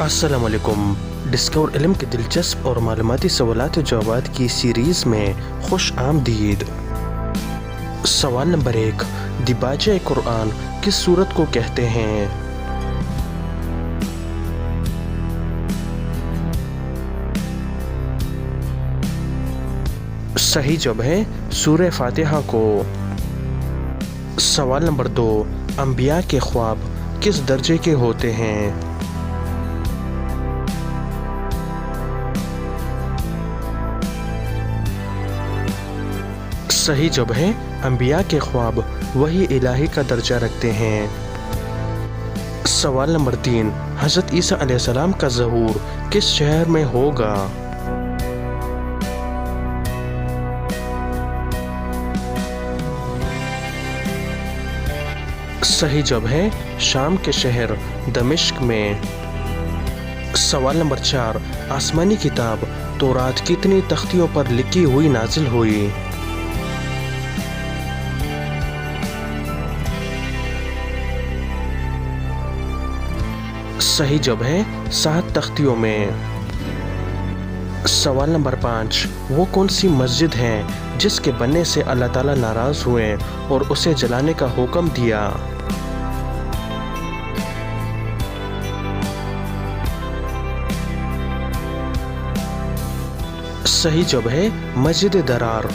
अस्सलाम वालेकुम। डिस्कवर इल्म के दिलचस्प और मालूमाती सवालात और जवाबात की सीरीज़ में खुश आमदीद। सवाल नंबर 1, दिबाजे कुरान किस सूरत को कहते हैं? सही जवाब है सूरह फातिहा को। सवाल नंबर 2, अंबिया के ख्वाब किस दर्जे के होते हैं? सही जवाब है अंबिया के ख्वाब वही इलाही का दर्जा रखते हैं। सवाल नंबर 3, हज़रत ईसा अलैहिस्सलाम का ज़हूर किस शहर में होगा? सही जवाब है शाम के शहर दमिश्क में। सवाल नंबर 4, आसमानी किताब तौरात कितनी तख्तियों पर लिखी हुई नाजिल हुई? सही जवाब है 7 तख्तियों में। सवाल नंबर 5, वो कौन सी मस्जिद है जिसके बनने से अल्लाह ताला नाराज़ हुए और उसे जलाने का हुक्म दिया? सही जवाब है मस्जिद दरार।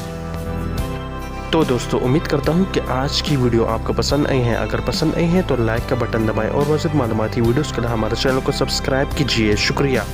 तो दोस्तों, उम्मीद करता हूँ कि आज की वीडियो आपको पसंद आई है। अगर पसंद आई है तो लाइक का बटन दबाएं और मज़ीद मालूमाती वीडियोस के लिए हमारे चैनल को सब्सक्राइब कीजिए। शुक्रिया।